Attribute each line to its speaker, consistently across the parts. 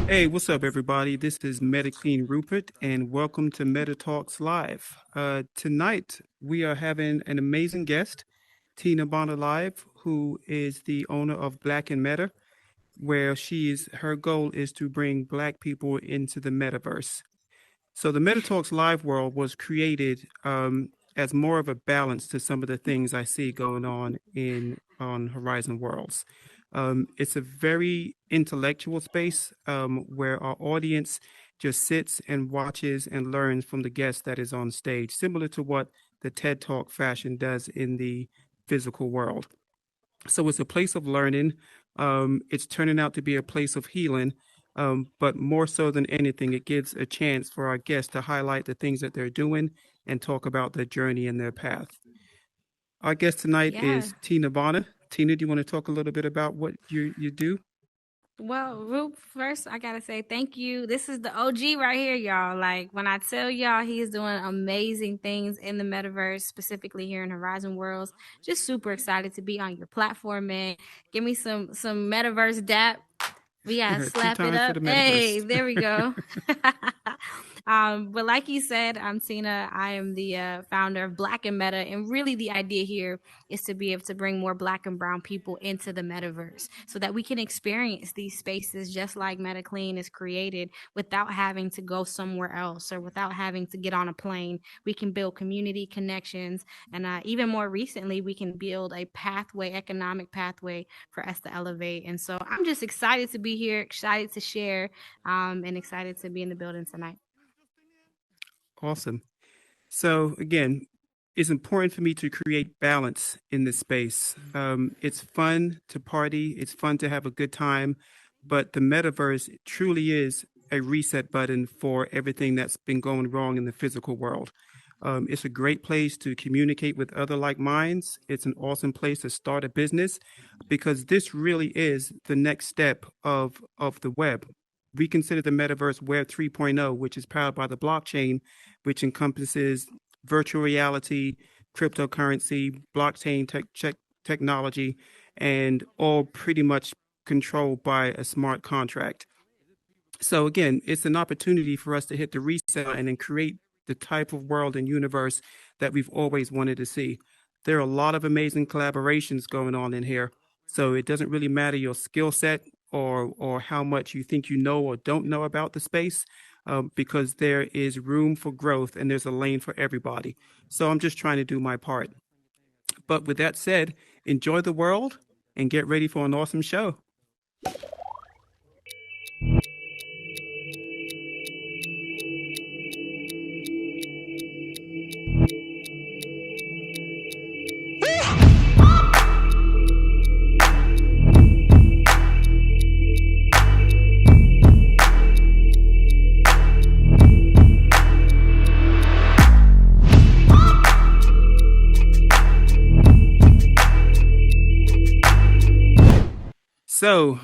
Speaker 1: Hey, what's up, everybody? This is MetaClean Rupert, and welcome to MetaTalks Live. Tonight, we are having an amazing guest, Tina Bonner Live, who is the owner of Black and Meta, where her goal is to bring Black people into the metaverse. So the MetaTalks Live world was created as more of a balance to some of the things I see going on Horizon Worlds. It's a very intellectual space where our audience just sits and watches and learns from the guest that is on stage, similar to what the TED Talk fashion does in the physical world. So it's a place of learning. It's turning out to be a place of healing. But more so than anything, it gives a chance for our guests to highlight the things that they're doing and talk about their journey and their path. Our guest tonight
Speaker 2: Yeah.
Speaker 1: is Tina Bonner. Tina, do you want to talk a little bit about what you do?
Speaker 2: Well, Roop, first I gotta say thank you. This is the OG right here, y'all. Like when I tell y'all he is doing amazing things in the metaverse, specifically here in Horizon Worlds. Just super excited to be on your platform, man. Give me some metaverse dap. We gotta
Speaker 1: Two
Speaker 2: slap it
Speaker 1: times for
Speaker 2: up.
Speaker 1: the
Speaker 2: Hey,
Speaker 1: metaverse.
Speaker 2: there we go. But like you said, I'm Tina. I am the founder of Black and Meta, and really the idea here is to be able to bring more Black and Brown people into the metaverse, so that we can experience these spaces just like MetaClean is created, without having to go somewhere else or without having to get on a plane. We can build community connections, and even more recently, we can build a pathway, economic pathway for us to elevate. And so I'm just excited to be here, excited to share, and excited to be in the building tonight.
Speaker 1: Awesome. So again, it's important for me to create balance in this space. It's fun to party. It's fun to have a good time, but the metaverse truly is a reset button for everything that's been going wrong in the physical world. It's a great place to communicate with other like minds. It's an awesome place to start a business because this really is the next step of the web. We consider the metaverse Web 3.0, which is powered by the blockchain, which encompasses virtual reality, cryptocurrency, blockchain technology, and all pretty much controlled by a smart contract. So again, it's an opportunity for us to hit the reset and then create the type of world and universe that we've always wanted to see. There are a lot of amazing collaborations going on in here. So it doesn't really matter your skill set or how much you think you know or don't know about the space, because there is room for growth and there's a lane for everybody. So I'm just trying to do my part. But with that said, enjoy the world and get ready for an awesome show. So,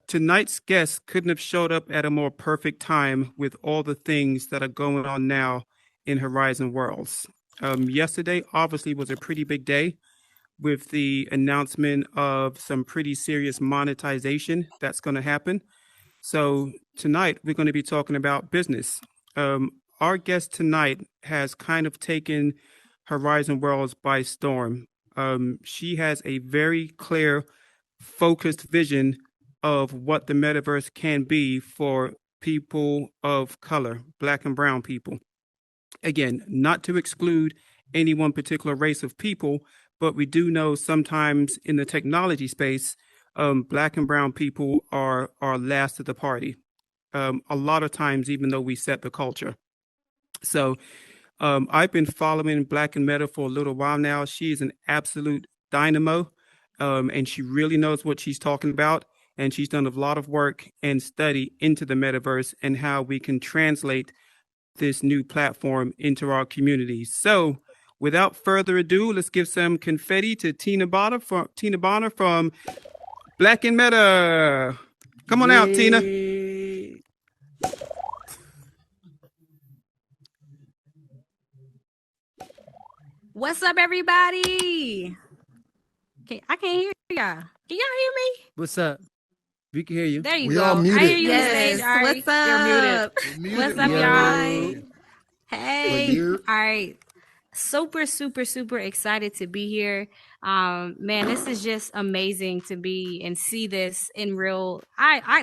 Speaker 1: tonight's guest couldn't have showed up at a more perfect time with all the things that are going on now in Horizon Worlds. Yesterday, obviously, was a pretty big day with the announcement of some pretty serious monetization that's going to happen. So, tonight, we're going to be talking about business. Our guest tonight has kind of taken Horizon Worlds by storm. She has a very clear, focused vision of what the metaverse can be for people of color, Black and brown people. Again, not to exclude any one particular race of people, but we do know sometimes in the technology space, Black and brown people are last to the party. A lot of times, even though we set the culture. So I've been following Black and Meta for a little while now. She is an absolute dynamo, and she really knows what she's talking about. And she's done a lot of work and study into the metaverse and how we can translate this new platform into our communities. So, without further ado, let's give some confetti to Tina Bonner from Black and Meta. Come on out, Tina.
Speaker 3: Yay.
Speaker 2: What's up, everybody? Okay, I can't hear y'all. Can y'all hear me?
Speaker 3: What's up?
Speaker 1: We can hear you.
Speaker 2: There you
Speaker 3: We all
Speaker 2: go. I hear
Speaker 3: muted.
Speaker 2: you on the stage,
Speaker 4: Yes.
Speaker 2: Ari.
Speaker 4: What's
Speaker 2: You're muted.
Speaker 4: up?
Speaker 3: We're muted.
Speaker 2: What's
Speaker 3: We
Speaker 2: up,
Speaker 3: all
Speaker 2: y'all?
Speaker 3: muted.
Speaker 2: Hey.
Speaker 3: You're-
Speaker 2: All right. Super excited to be here. Man, this is just amazing to be and see this in real.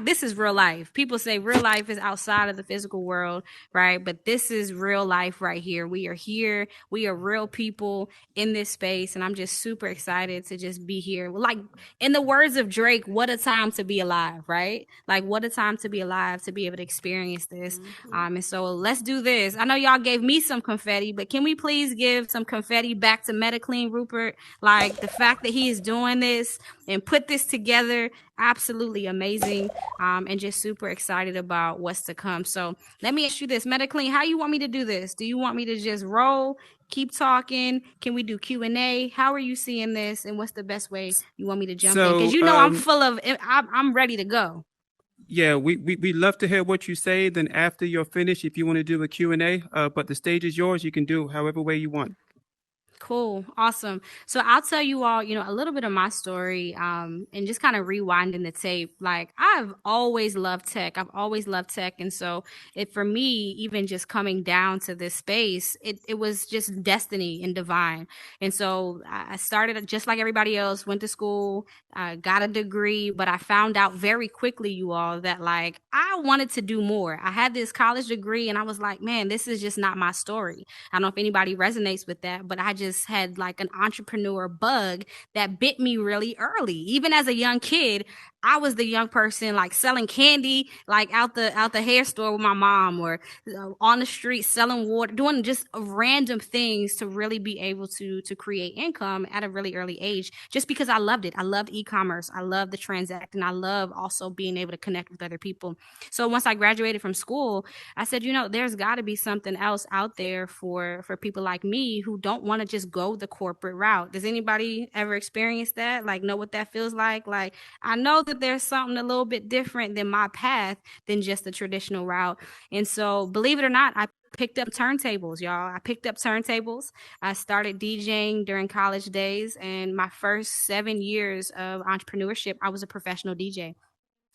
Speaker 2: This is real life. People say real life is outside of the physical world, right? But this is real life right here. We are here. We are real people in this space, and I'm just super excited to just be here. Like in the words of Drake, what a time to be alive, right? Like what a time to be alive to be able to experience this. And so let's do this. I know y'all gave me some confetti, but can we please give some confetti back to MetaClean Rupert? Like the fact that he is doing this and put this together, absolutely amazing. And just super excited about what's to come. So let me ask you this, MetaClean, how you want me to do this? Do you want me to just roll? Keep talking? Can we do Q&A? How are you seeing this? And what's the best way you want me to jump in? Because
Speaker 1: So,
Speaker 2: you know I'm full of, I'm ready to go.
Speaker 1: yeah, we love to hear what you say. Then after you're finished, if you want to do a Q&A, but the stage is yours. You can do it however way you want.
Speaker 2: Cool. Awesome. So I'll tell you all, a little bit of my story, and just kind of rewinding the tape. Like I've always loved tech. I've always loved tech. And so for me, even just coming down to this space, it was just destiny and divine. And so I started just like everybody else, went to school, got a degree, but I found out very quickly, you all, that like I wanted to do more. I had this college degree and I was like, man, this is just not my story. I don't know if anybody resonates with that, but I just had like an entrepreneur bug that bit me really early. Even as a young kid, I was the young person like selling candy like out the hair store with my mom, or on the street selling water, doing just random things to really be able to create income at a really early age, just because I loved it. I loved e-commerce. I loved the transacting. I love also being able to connect with other people. So once I graduated from school, I said, there's got to be something else out there for people like me who don't want to just go the corporate route. Does anybody ever experience that? Like know what that feels like? Like I know that there's something a little bit different than my path than just the traditional route. And so believe it or not, I picked up turntables, y'all. I picked up turntables. I started DJing during college days, and my first 7 years of entrepreneurship, I was a professional DJ.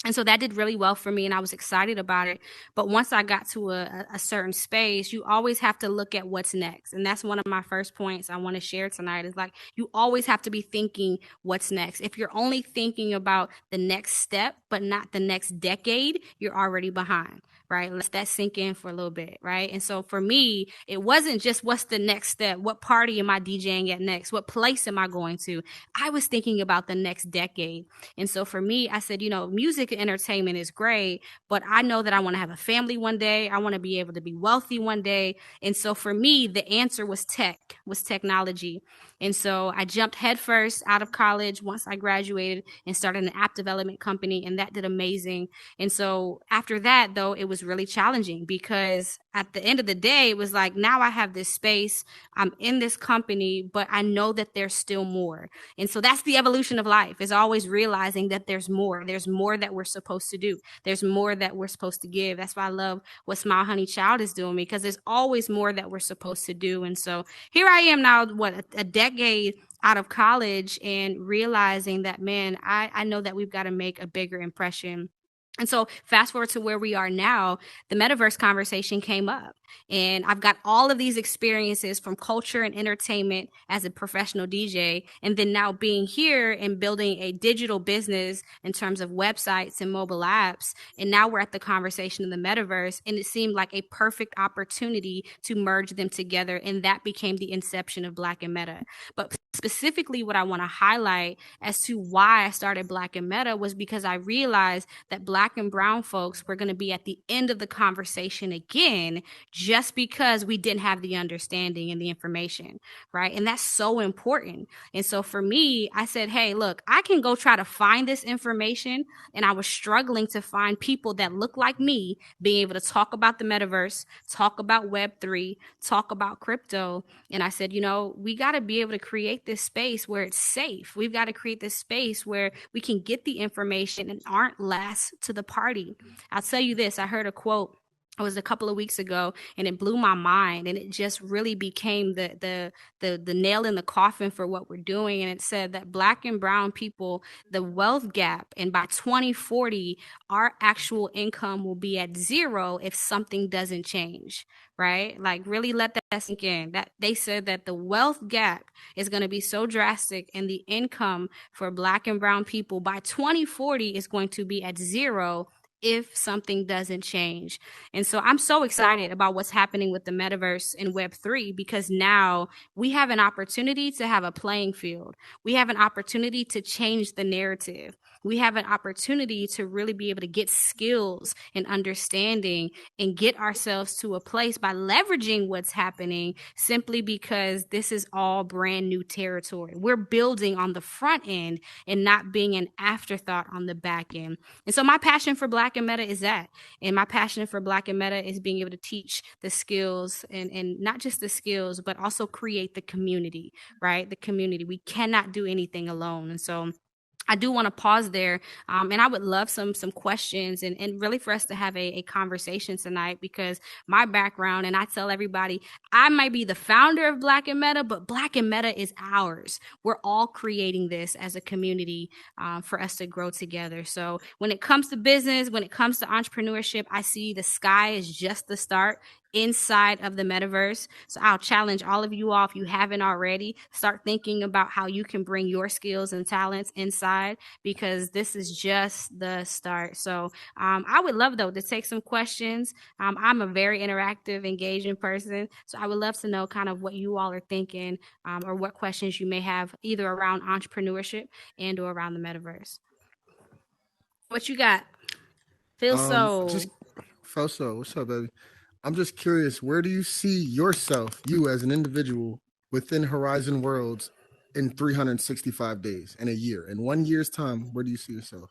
Speaker 2: And so that did really well for me, and I was excited about it. But once I got to a certain space, you always have to look at what's next. And that's one of my first points I want to share tonight, is like you always have to be thinking what's next. If you're only thinking about the next step, but not the next decade, you're already behind, right? Let that sink in for a little bit, right? And so for me, it wasn't just what's the next step, what party am I DJing at next, what place am I going to? I was thinking about the next decade. And so for me, I said, music and entertainment is great, but I know that I want to have a family one day. I want to be able to be wealthy one day. And so for me, the answer was technology. And so I jumped headfirst out of college once I graduated and started an app development company, and that did amazing. And so after that, though, it was really challenging, because at the end of the day, it was like, now I have this space, I'm in this company, but I know that there's still more. And so that's the evolution of life, is always realizing that there's more. There's more that we're supposed to do. There's more that we're supposed to give. That's why I love what Smile Honey Child is doing, because there's always more that we're supposed to do. And so here I am now, a decade out of college, and realizing that, man, I know that we've got to make a bigger impression. And so fast forward to where we are now, the metaverse conversation came up, and I've got all of these experiences from culture and entertainment as a professional DJ, and then now being here and building a digital business in terms of websites and mobile apps. And now we're at the conversation of the metaverse, and it seemed like a perfect opportunity to merge them together. And that became the inception of Black and Meta. But specifically, what I want to highlight as to why I started Black and Meta was because I realized that Black and brown folks were going to be at the end of the conversation again, just because we didn't have the understanding and the information, right? And that's so important. And so for me, I said, hey, look, I can go try to find this information. And I was struggling to find people that look like me, being able to talk about the metaverse, talk about Web3, talk about crypto. And I said, we got to be able to create this space where it's safe. We've got to create this space where we can get the information and aren't last to the party. I'll tell you this. I heard a quote it was a couple of weeks ago, and it blew my mind, and it just really became the nail in the coffin for what we're doing. And it said that black and brown people, the wealth gap, and by 2040 our actual income will be at zero if something doesn't change, right? Like, really let that sink in. That they said that the wealth gap is going to be so drastic, and the income for black and brown people by 2040 is going to be at zero if something doesn't change. And so I'm so excited about what's happening with the metaverse and Web3, because now we have an opportunity to have a playing field. We have an opportunity to change the narrative. We have an opportunity to really be able to get skills and understanding and get ourselves to a place by leveraging what's happening, simply because this is all brand new territory. We're building on the front end and not being an afterthought on the back end. And so my passion for Black and Meta is that. And my passion for Black and Meta is being able to teach the skills, and not just the skills, but also create the community, right? The community. We cannot do anything alone. And so I do want to pause there, and I would love some questions, and really for us to have a conversation tonight, because my background, and I tell everybody, I might be the founder of Black and Meta, but Black and Meta is ours. We're all creating this as a community for us to grow together. So when it comes to business, when it comes to entrepreneurship, I see the sky is just the start inside of the metaverse. So I'll challenge all of you all, if you haven't already, start thinking about how you can bring your skills and talents inside, because this is just the start. So I would love, though, to take some questions. I'm a very interactive, engaging person, so I would love to know kind of what you all are thinking, or what questions you may have either around entrepreneurship and or around the metaverse. What you got? Feel
Speaker 3: Just
Speaker 2: so.
Speaker 3: Felso, what's up, baby? I'm just curious, where do you see yourself, you as an individual, within Horizon Worlds in 365 days, in a year? In 1 year's time, where do you see yourself?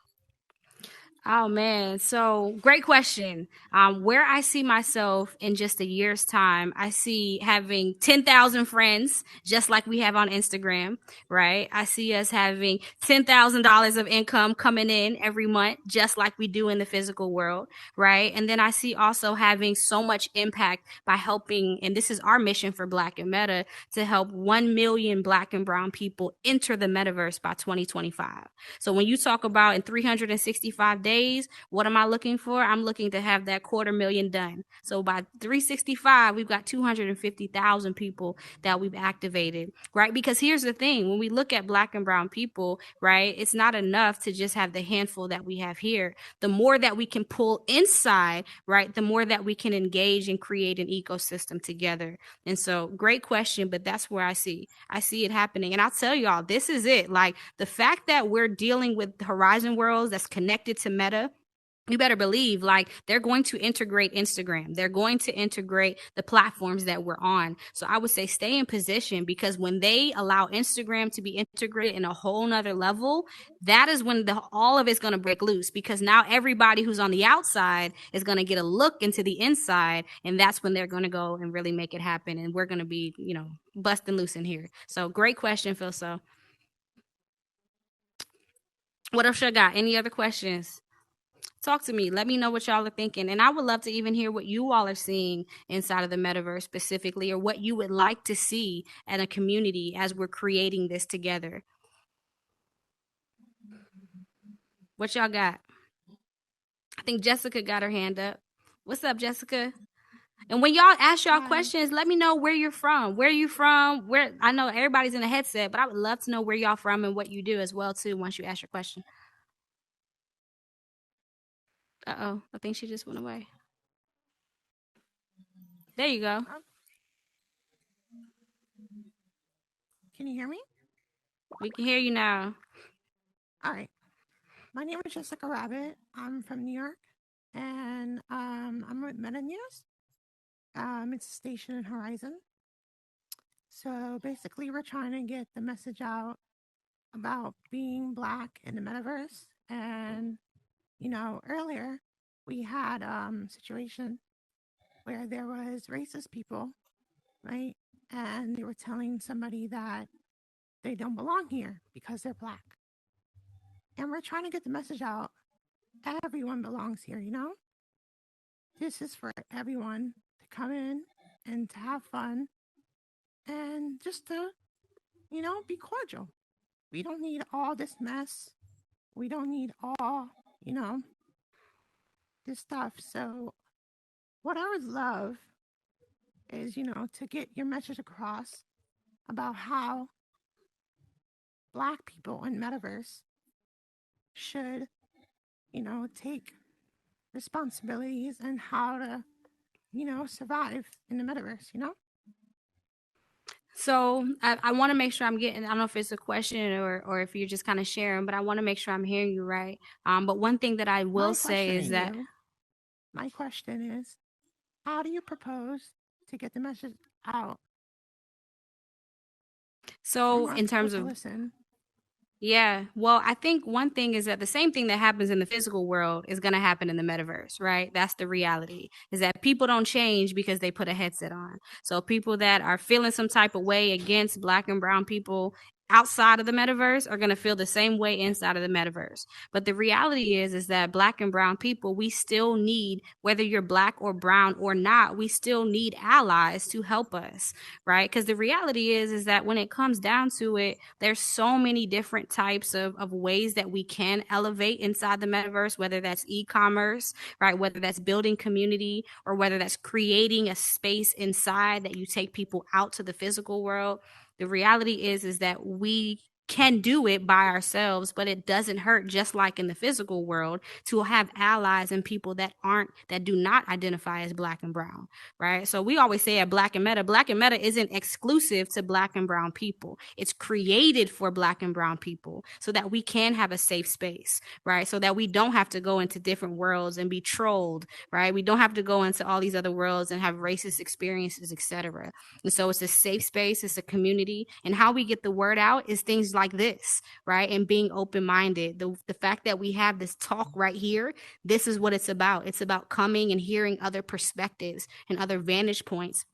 Speaker 2: Oh man, so great question. Where I see myself in just a year's time, I see having 10,000 friends, just like we have on Instagram, right? I see us having $10,000 of income coming in every month, just like we do in the physical world, right? And then I see also having so much impact by helping, and this is our mission for Black and Meta, to help 1 million Black and brown people enter the metaverse by 2025. So when you talk about in 365 days, what am I looking for? I'm looking to have that 250,000 done. So by 365, we've got 250,000 people that we've activated, right? Because here's the thing, when we look at Black and brown people, right, it's not enough to just have the handful that we have here. The more that we can pull inside, right, the more that we can engage and create an ecosystem together. And so great question, but that's where I see it happening. And I'll tell y'all, this is it. Like, the fact that we're dealing with Horizon Worlds that's connected to Meta, you better believe, like, they're going to integrate Instagram. They're going to integrate the platforms that we're on. So I would say stay in position, because when they allow Instagram to be integrated in a whole nother level, that is when all of it's going to break loose, because now everybody who's on the outside is going to get a look into the inside, and that's when they're going to go and really make it happen. And we're going to be, busting loose in here. So great question, Phil. So what else I got? Any other questions? Talk to me. Let me know what y'all are thinking. And I would love to even hear what you all are seeing inside of the metaverse specifically, or what you would like to see in a community as we're creating this together. What y'all got? I think Jessica got her hand up. What's up, Jessica? And when y'all ask y'all
Speaker 4: Hi.
Speaker 2: questions, let me know where you're from. Where you from? Where I know everybody's in a headset, but I would love to know where y'all from and what you do as well too once you ask your question. Uh-oh, I think she just went away. There you go.
Speaker 4: Can you hear me?
Speaker 2: We can hear you now.
Speaker 4: All right. My name is Jessica Rabbit. I'm from New York, and I'm with Meta News. It's a station in Horizon. So basically, we're trying to get the message out about being Black in the metaverse. And earlier we had situation where there was racist people, right? And they were telling somebody that they don't belong here because they're Black. And we're trying to get the message out. Everyone belongs here, this is for everyone to come in and to have fun and just to, be cordial. We don't need all this mess. We don't need all, you know, this stuff. So, what I would love is, to get your message across about how Black people in Metaverse should, take responsibilities and how to, survive in the Metaverse.
Speaker 2: So I want to make sure I'm getting, I don't know if it's a question or if you're just kind of sharing, but I want to make sure I'm hearing you right. But one thing that I will say is that,
Speaker 4: My question is, how do you propose to get the message out?
Speaker 2: so in terms of,
Speaker 4: listen.
Speaker 2: yeah, well, I think one thing is that the same thing that happens in the physical world is going to happen in the metaverse, right? That's the reality, is that people don't change because they put a headset on. So people that are feeling some type of way against Black and brown people outside of the metaverse are going to feel the same way inside of the metaverse. But the reality is that Black and brown people, we still need, whether you're Black or brown or not, we still need allies to help us, right? Because the reality is that when it comes down to it, there's so many different types of ways that we can elevate inside the metaverse, whether that's e-commerce, right? Whether that's building community or whether that's creating a space inside that you take people out to the physical world. The reality is that we can do it by ourselves, but it doesn't hurt, just like in the physical world, to have allies and people that do not identify as Black and brown, right? So we always say at Black and Meta isn't exclusive to Black and brown people. It's created for Black and brown people so that we can have a safe space, right? So that we don't have to go into different worlds and be trolled, right? We don't have to go into all these other worlds and have racist experiences, etc. And so it's a safe space, it's a community, and how we get the word out is things like this, right? And being open-minded. The fact that we have this talk right here, this is what it's about. It's about coming and hearing other perspectives and other vantage points.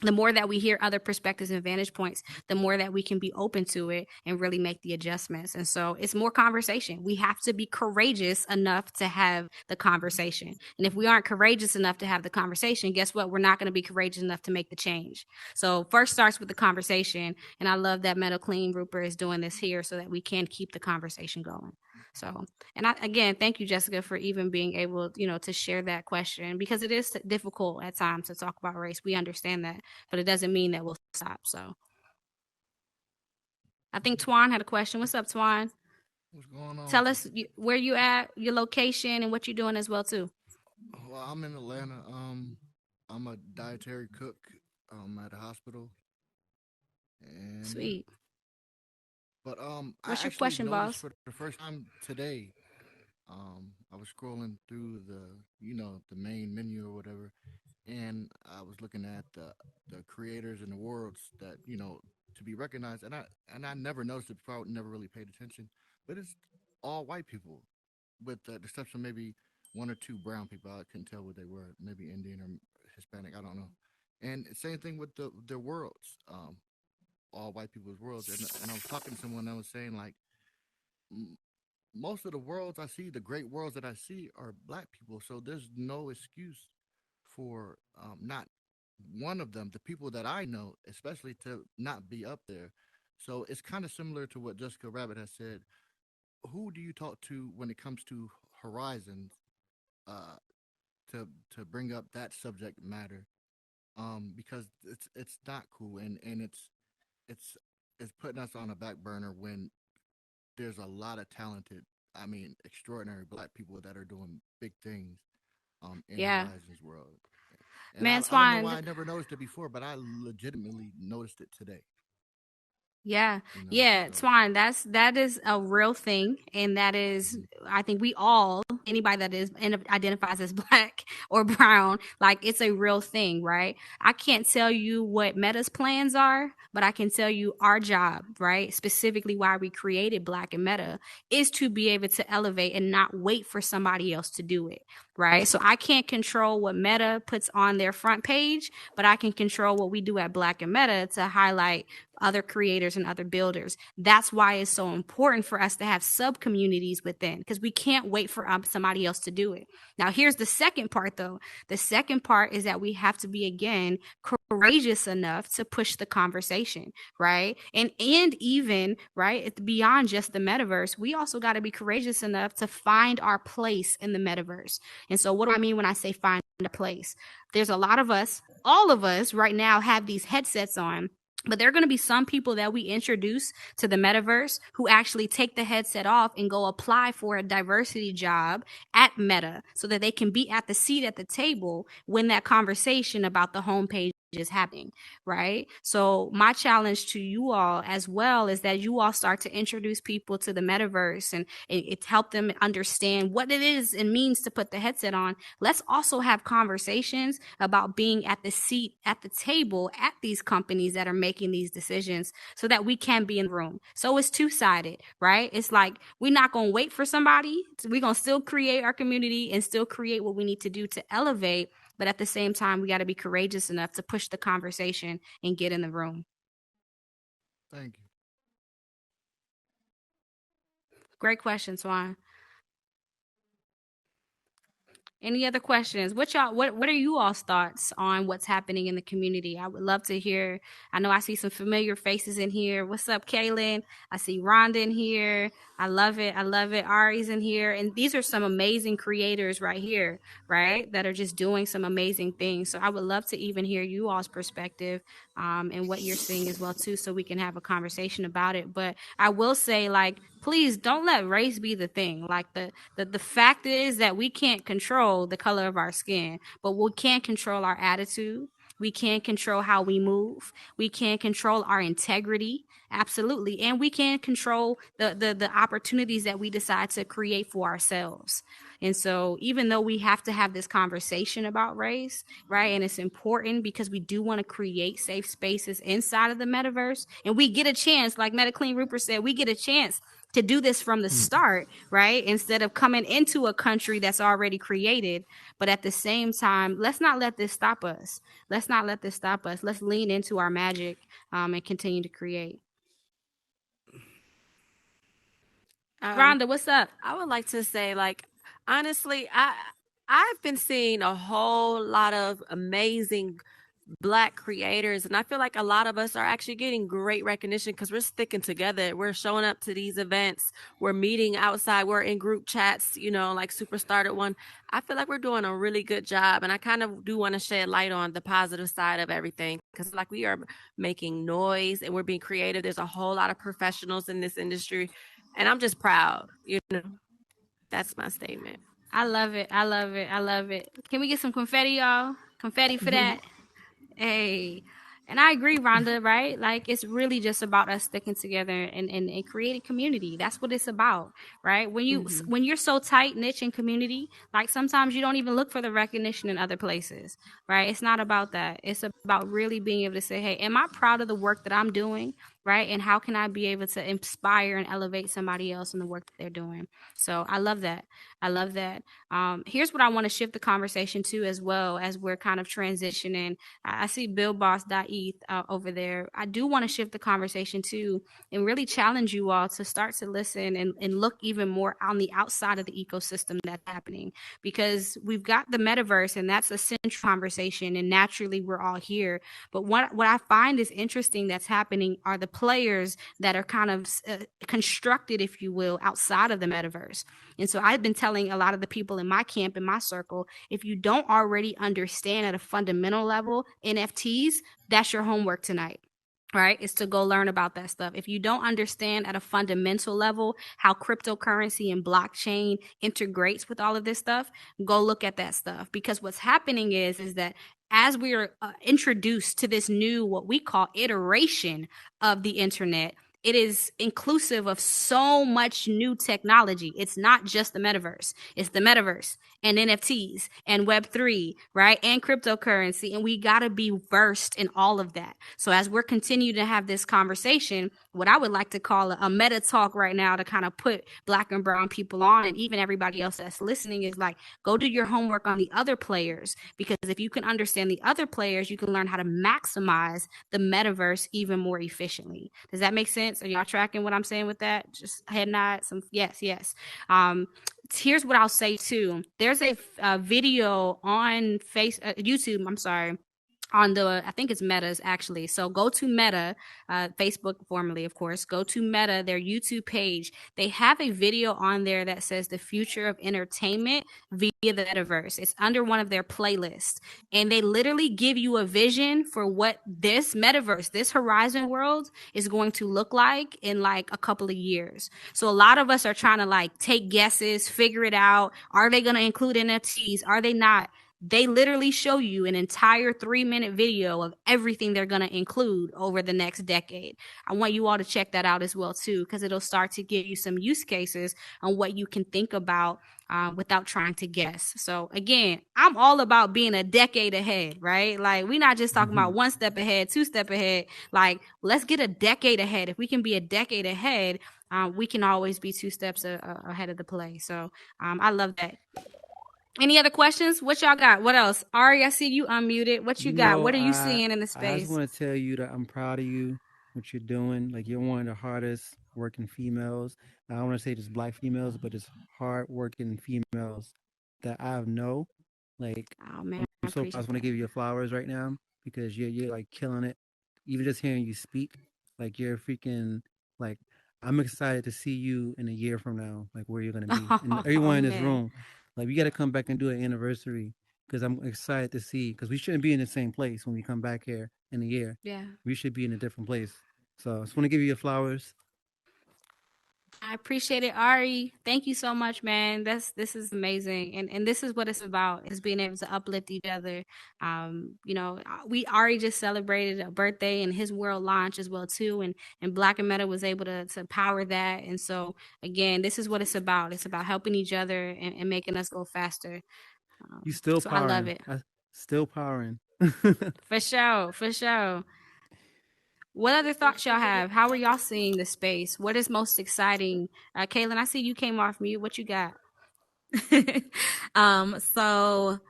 Speaker 2: The more that we hear other perspectives and vantage points, the more that we can be open to it and really make the adjustments. And so it's more conversation. We have to be courageous enough to have the conversation. And if we aren't courageous enough to have the conversation, guess what? We're not going to be courageous enough to make the change. So first starts with the conversation. And I love that Metal Clean Rupert is doing this here so that we can keep the conversation going. So, and again, thank you, Jessica, for even being able, to share that question, because it is difficult at times to talk about race. We understand that, but it doesn't mean that we'll stop. So I think Twan had a question. What's up, Twan?
Speaker 5: What's going on?
Speaker 2: Tell us where you at, your location, and what you're doing as well, too.
Speaker 5: Well, I'm in Atlanta. I'm a dietary cook at a hospital. And
Speaker 2: Sweet.
Speaker 5: But
Speaker 2: What's
Speaker 5: I
Speaker 2: your
Speaker 5: actually
Speaker 2: question,
Speaker 5: noticed
Speaker 2: boss?
Speaker 5: for the first time today, I was scrolling through the main menu or whatever, and I was looking at the creators and the worlds that to be recognized, and I never noticed it before. I never really paid attention, but it's all white people, with the exception maybe one or two brown people. I couldn't tell what they were, maybe Indian or Hispanic. I don't know. And same thing with the worlds. All white people's worlds. And I was talking to someone that was saying like most of the worlds I see, the great worlds that I see, are Black people. So there's no excuse for not one of them, the people that I know, especially, to not be up there. So it's kind of similar to what Jessica Rabbit has said. Who do you talk to when it comes to Horizons uh, to bring up that subject matter? Because it's not cool, and it's it's putting us on a back burner when there's a lot of talented, I mean, extraordinary Black people that are doing big things in
Speaker 2: Yeah.
Speaker 5: Horizons world. And
Speaker 2: Man,
Speaker 5: I don't know
Speaker 2: Twan,
Speaker 5: why I never noticed it before, but I legitimately noticed it today.
Speaker 2: yeah,
Speaker 5: You know,
Speaker 2: yeah,
Speaker 5: so
Speaker 2: Twan, that is a real thing, and that is, I think we all, anybody that is identifies as Black or brown, like, it's a real thing, right? I can't tell you what Meta's plans are, but I can tell you our job, right? Specifically, why we created Black and Meta is to be able to elevate and not wait for somebody else to do it, right? So I can't control what Meta puts on their front page, but I can control what we do at Black and Meta to highlight other creators and other builders. That's why it's so important for us to have sub communities within, because we can't wait for somebody else to do it. Now, here's the second part, though. The second part is that we have to be, again, courageous enough to push the conversation, right? And even, right, beyond just the metaverse, we also got to be courageous enough to find our place in the metaverse. And so what do I mean when I say find a place? There's a lot of us, all of us right now have these headsets on, but there are going to be some people that we introduce to the metaverse who actually take the headset off and go apply for a diversity job at Meta so that they can be at the seat at the table when that conversation about the homepage is happening, right? So my challenge to you all as well is that you all start to introduce people to the metaverse and it help them understand what it is and means to put the headset on. Let's also have conversations about being at the seat at the table at these companies that are making these decisions so that we can be in the room. So it's two-sided, right? It's like we're not going to wait for somebody. We're going to still create our community and still create what we need to do to elevate. But at the same time, we got to be courageous enough to push the conversation and get in the room.
Speaker 5: Thank you.
Speaker 2: Great question, Swan. Any other questions? What are you all's thoughts on what's happening in the community? I would love to hear. I know I see some familiar faces in here. What's up, Kaylin? I see Rhonda in here. I love it. I love it. Ari's in here. And these are some amazing creators right here, right? That are just doing some amazing things. So I would love to even hear you all's perspective and what you're seeing as well, too, so we can have a conversation about it. But I will say, like, please don't let race be the thing. Like the fact is that we can't control the color of our skin, but we can control our attitude. We can control how we move. We can control our integrity. Absolutely. And we can control the opportunities that we decide to create for ourselves. And so even though we have to have this conversation about race, right, and it's important because we do want to create safe spaces inside of the metaverse, and we get a chance, like Meta Clean Rupert said, we get a chance to do this from the start, right? Instead of coming into a country that's already created. But at the same time, let's not let this stop us. Let's not let this stop us. Let's lean into our magic and continue to create. Rhonda, what's up?
Speaker 6: I would like to say, like, honestly, I've been seeing a whole lot of amazing Black creators, and I feel like a lot of us are actually getting great recognition because we're sticking together. We're showing up to these events. We're meeting outside. We're in group chats, you know, like Super started one. I feel like we're doing a really good job, and I kind of do want to shed light on the positive side of everything because, like, we are making noise and we're being creative. There's a whole lot of professionals in this industry, and I'm just proud, you know. That's my statement.
Speaker 2: I love it. I love it. I love it. Can we get some confetti, y'all? Confetti for that? Hey. And I agree, Rhonda, right? Like, it's really just about us sticking together and creating community. That's what it's about, right? When you're so tight niche in community, like sometimes you don't even look for the recognition in other places, right? It's not about that. It's about really being able to say, hey, am I proud of the work that I'm doing, right? And how can I be able to inspire and elevate somebody else in the work that they're doing? So I love that. I love that. Here's what I want to shift the conversation to as well as we're kind of transitioning. I see BillBoss.eth over there. I do want to shift the conversation to and really challenge you all to start to listen and look even more on the outside of the ecosystem that's happening, because we've got the metaverse and that's a central conversation and naturally we're all here. But what I find is interesting that's happening are the players that are kind of constructed, if you will, outside of the metaverse. And so I've been telling a lot of the people in my camp, in my circle, if you don't already understand at a fundamental level NFTs, that's your homework tonight. Right, is to go learn about that stuff. If you don't understand at a fundamental level how cryptocurrency and blockchain integrates with all of this stuff, go look at that stuff. Because what's happening is that as we are introduced to this new, what we call iteration of the internet, it is inclusive of so much new technology. It's not just the metaverse. It's the metaverse. and NFTs and Web3, right? And cryptocurrency. And we got to be versed in all of that. So as we're continuing to have this conversation, what I would like to call a meta talk right now to kind of put Black and brown people on, and even everybody else that's listening, is like, go do your homework on the other players, because if you can understand the other players, you can learn how to maximize the metaverse even more efficiently. Does that make sense? Are y'all tracking what I'm saying with that? Just head nod, some yes. Here's what I'll say too. There's a video on YouTube, I'm sorry, on I think it's Meta's actually. So go to Meta, Facebook formerly, of course. Go to Meta, their YouTube page. They have a video on there that says the future of entertainment via the metaverse. It's under one of their playlists. And they literally give you a vision for what this metaverse, this Horizon world, is going to look like in like a couple of years. So a lot of us are trying to like take guesses, figure it out. Are they going to include NFTs? Are they not? They literally show you an entire 3-minute video of everything they're going to include over the next decade. I want you all to check that out as well too, because it'll start to give you some use cases on what you can think about without trying to guess. So again, I'm all about being a decade ahead, right? Like, we're not just talking about 1 step ahead, 2 step ahead. Like, let's get a decade ahead. If we can be a decade ahead, we can always be 2 steps ahead of the play. So I love that. Any other questions? What y'all got? What else? Ari, I see you unmuted. What you got? What are you seeing in the
Speaker 7: I
Speaker 2: space?
Speaker 7: just want to tell you that I'm proud of you, what you're doing. Like, you're one of the hardest working females. I don't want to say just Black females, but just hard working females that I know. Like,
Speaker 2: Oh man,
Speaker 7: I'm so I just want to give you your flowers right now, because you're like killing it. Even just hearing you speak, like, you're freaking, like, I'm excited to see you in a year from now, like where you're gonna be. And everyone in this room, like, we got to come back and do an anniversary, because I'm excited to see, because we shouldn't be in the same place when we come back here in a year.
Speaker 2: Yeah.
Speaker 7: We should be in a different place. So I just want to give you your flowers.
Speaker 2: I appreciate it, Ari. Thank you so much, man. This is amazing, and this is what it's about: is being able to uplift each other. We Ari just celebrated a birthday and his world launch as well too, and Black and Meta was able to power that. And so again, this is what it's about. It's about helping each other and making us go faster.
Speaker 7: You still
Speaker 2: so
Speaker 7: powering.
Speaker 2: I love it.
Speaker 7: Still powering.
Speaker 2: For sure. What other thoughts y'all have? How are y'all seeing the space? What is most exciting? Kaylin, I see you came off mute. What you got?
Speaker 8: So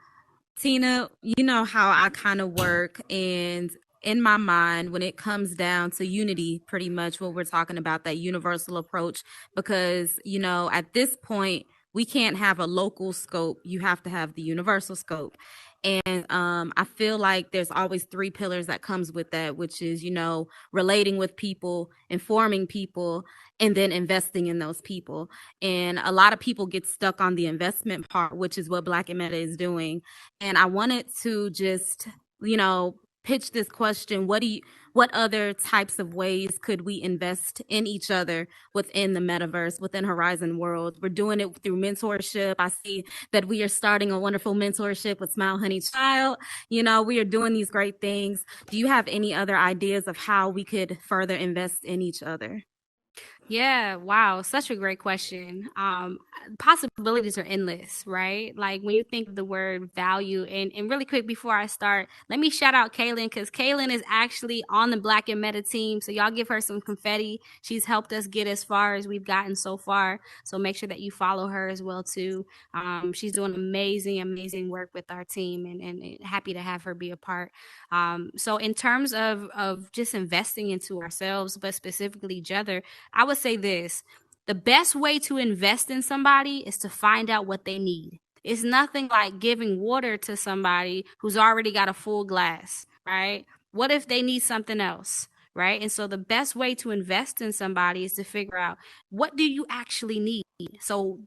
Speaker 8: Tina, you know how I kind of work, and in my mind, when it comes down to unity, pretty much what we're talking about, that universal approach, because, at this point, we can't have a local scope. You have to have the universal scope. And I feel like there's always 3 pillars that comes with that, which is, relating with people, informing people, and then investing in those people. And a lot of people get stuck on the investment part, which is what Black and Meta is doing. And I wanted to just, pitch this question. What other types of ways could we invest in each other within the metaverse, within Horizon World? We're doing it through mentorship. I see that we are starting a wonderful mentorship with Smile Honey Child. We are doing these great things. Do you have any other ideas of how we could further invest in each other?
Speaker 2: Yeah, wow, such a great question. Possibilities are endless, right? Like, when you think of the word value, and really quick before I start, let me shout out Kaylin, because Kaylin is actually on the Black and Meta team. So y'all give her some confetti. She's helped us get as far as we've gotten so far. So make sure that you follow her as well too. She's doing amazing work with our team, and happy to have her be a part. So in terms of just investing into ourselves, but specifically each other, I would say this: the best way to invest in somebody is to find out what they need. It's nothing like giving water to somebody who's already got a full glass, right? What if they need something else, right? And so the best way to invest in somebody is to figure out, what do you actually need? So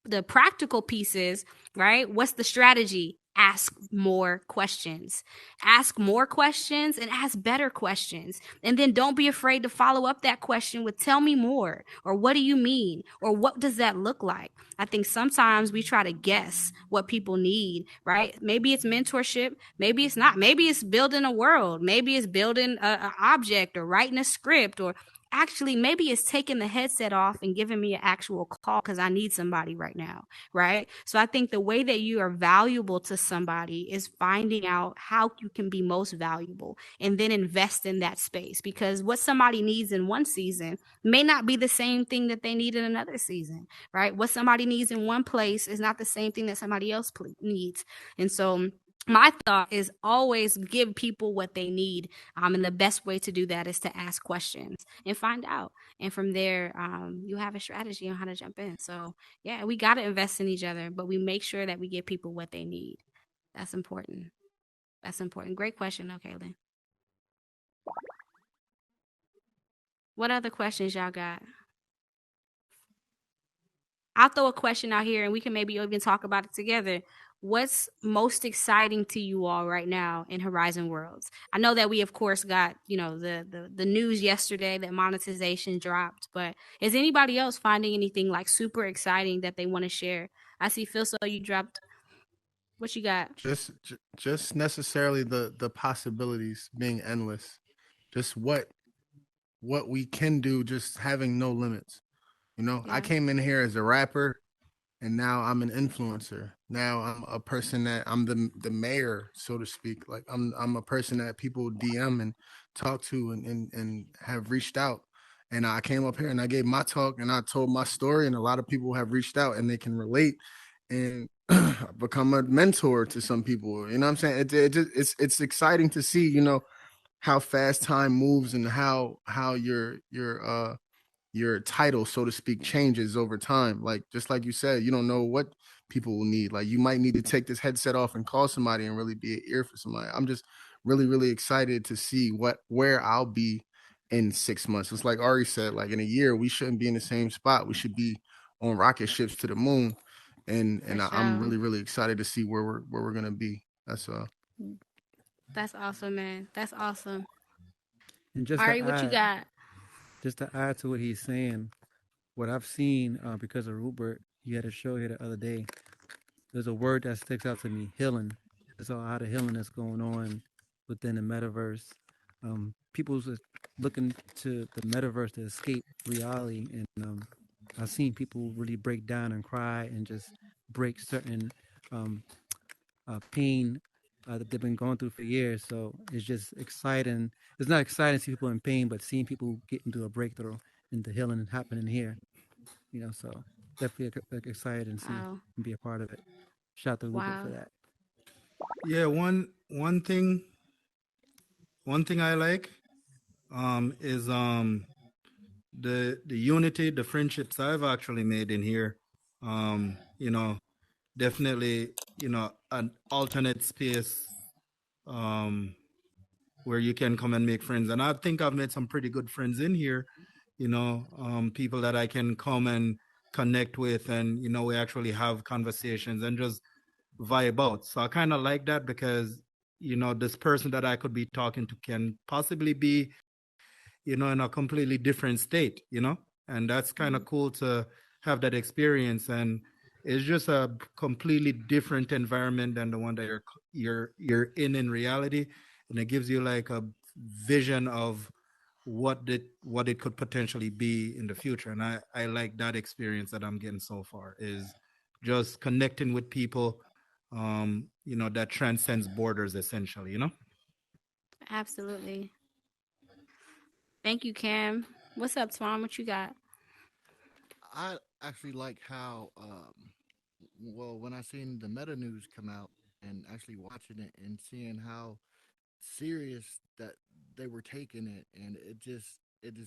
Speaker 2: the practical pieces, right? What's the strategy? Ask more questions. Ask more questions and ask better questions. And then don't be afraid to follow up that question with, tell me more, or what do you mean, or what does that look like? I think sometimes we try to guess what people need, right? Maybe it's mentorship. Maybe it's not. Maybe it's building a world. Maybe it's building an object, or writing a script, or actually maybe it's taking the headset off and giving me an actual call because I need somebody right now, right? So I think the way that you are valuable to somebody is finding out how you can be most valuable and then invest in that space, because what somebody needs in one season may not be the same thing that they need in another season, right? What somebody needs in one place is not the same thing that somebody else needs. And so my thought is always give people what they need. And the best way to do that is to ask questions and find out. And from there, you have a strategy on how to jump in. So, yeah, we got to invest in each other, but we make sure that we give people what they need. That's important. That's important. Great question, though, Kaylin. What other questions y'all got? I'll throw a question out here and we can maybe even talk about it together. What's most exciting to you all right now in Horizon Worlds? I know that we of course got, the news yesterday that monetization dropped, but is anybody else finding anything like super exciting that they want to share? I see Phil, so you dropped. What you got?
Speaker 3: Just necessarily the possibilities being endless. Just what we can do, just having no limits. I
Speaker 2: Yeah.
Speaker 3: came in here as a rapper, and now I'm an influencer. Now I'm a person that I'm the mayor, so to speak. Like I'm a person that people DM and talk to and have reached out. And I came up here and I gave my talk and I told my story, and a lot of people have reached out and they can relate and become a mentor to some people. You know what I'm saying? It's exciting to see, how fast time moves and how your title, so to speak, changes over time. Like just like you said, you don't know what people will need. Like you might need to take this headset off and call somebody and really be an ear for somebody. I'm just really, really excited to see where I'll be in 6 months. It's like Ari said, like in a year, we shouldn't be in the same spot. We should be on rocket ships to the moon. And I'm really, really excited to see where we're gonna be. That's
Speaker 2: That's awesome, man. That's awesome.
Speaker 7: And
Speaker 2: Ari, what you got?
Speaker 7: just to add to what he's saying, what I've seen because of Rupert, you had a show here the other day. There's a word that sticks out to me: healing. It's all how the healing that's going on within the metaverse. People's looking to the metaverse to escape reality, and I've seen people really break down and cry and just break certain um, pain that they've been going through for years. So it's just exciting. It's not exciting to see people in pain, but seeing people get into a breakthrough and the healing happening here. So definitely excited and see
Speaker 2: Wow.
Speaker 7: and be a part of it. Shout out to Rupert
Speaker 2: Wow.
Speaker 7: for that.
Speaker 9: Yeah, one thing I like is the unity, the friendships I've actually made in here. Um, you know, definitely, an alternate space um where you can come and make friends. And I think I've made some pretty good friends in here, people that I can come and connect with, and we actually have conversations and just vibe out. So I kind of like that because this person that I could be talking to can possibly be in a completely different state, and that's kind of cool to have that experience. And it's just a completely different environment than the one that you're in reality, and it gives you like a vision of what it could potentially be in the future. And I like that experience that I'm getting so far, is just connecting with people that transcends borders essentially.
Speaker 2: Absolutely. Thank you, Cam. What's up, Tom? What you got?
Speaker 5: I actually like how, well, when I seen the meta news come out and actually watching it and seeing how serious that they were taking it, and it just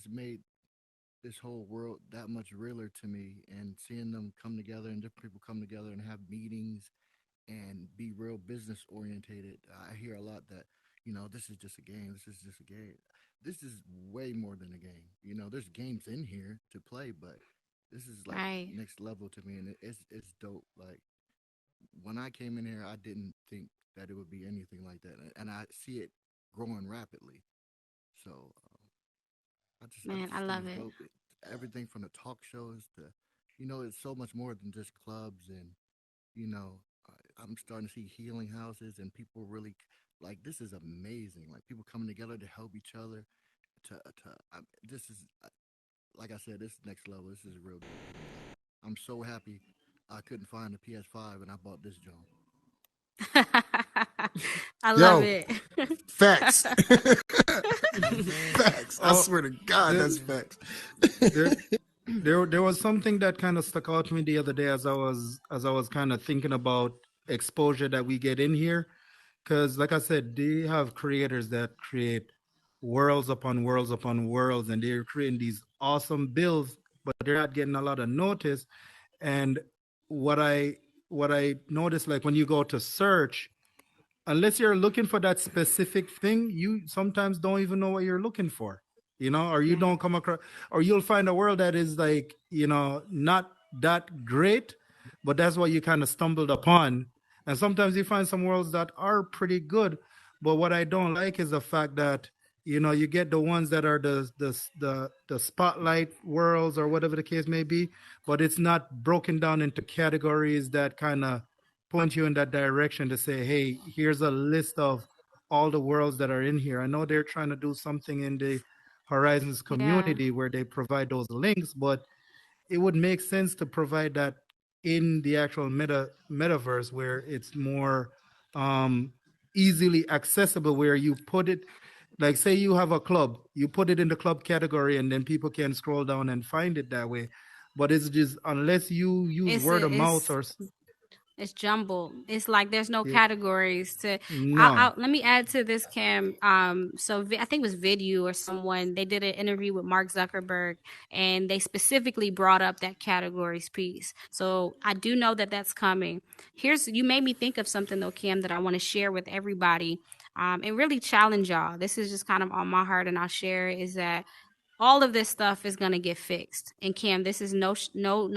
Speaker 5: made this whole world that much realer to me. And seeing them come together and different people come together and have meetings and be real business orientated. I hear a lot that, this is just a game. This is just a game. This is way more than a game. There's games in here to play, but this is like
Speaker 2: Right.
Speaker 5: next level to me, and it's dope. Like when I came in here, I didn't think that it would be anything like that, and I see it growing rapidly. So I
Speaker 2: Man, I
Speaker 5: just think
Speaker 2: love
Speaker 5: it's
Speaker 2: it.
Speaker 5: dope. Everything from the talk shows to, it's so much more than just clubs. And you know, I'm starting to see healing houses and people really like, this is amazing. Like people coming together to help each other. This is like I said, this is next level. This is real good. I'm so happy I couldn't find the PS5 and I bought this joint.
Speaker 2: I love
Speaker 3: Yo,
Speaker 2: it.
Speaker 3: facts.
Speaker 5: Man,
Speaker 3: Facts. I
Speaker 9: Oh,
Speaker 3: swear to God,
Speaker 9: there,
Speaker 3: that's facts.
Speaker 9: there, there was something that kind of stuck out to me the other day as I was kind of thinking about exposure that we get in here. Because, like I said, they have creators that create worlds upon worlds upon worlds, and they're creating these awesome builds, but they're not getting a lot of notice. And what I what I noticed, like when you go to search, unless you're looking for that specific thing, you sometimes don't even know what you're looking for, or you
Speaker 2: Yeah.
Speaker 9: don't come across, or you'll find a world that is like, not that great, but that's what you kind of stumbled upon. And sometimes you find some worlds that are pretty good, but what I don't like is the fact that, you get the ones that are the spotlight worlds or whatever the case may be, but it's not broken down into categories that kind of point you in that direction to say, hey, here's a list of all the worlds that are in here. I know they're trying to do something in the Horizons
Speaker 2: Yeah.
Speaker 9: community where they provide those links, but it would make sense to provide that in the actual metaverse where it's more um, easily accessible, where you put it, like say you have a club, you put it in the club category and then people can scroll down and find it that way. But it's just, unless you use
Speaker 2: It's
Speaker 9: word of
Speaker 2: a,
Speaker 9: mouth
Speaker 2: it's
Speaker 9: or
Speaker 2: It's jumbled. It's like there's no
Speaker 9: yeah,
Speaker 2: categories to.
Speaker 9: no.
Speaker 2: Let me add to this, Cam. I think it was Video or someone. They did an interview with Mark Zuckerberg, and they specifically brought up that categories piece. So I do know that that's coming. You made me think of something though, Cam, that I want to share with everybody, and really challenge y'all. This is just kind of on my heart, and I'll share it. Is that all of this stuff is going to get fixed. And Cam, this is no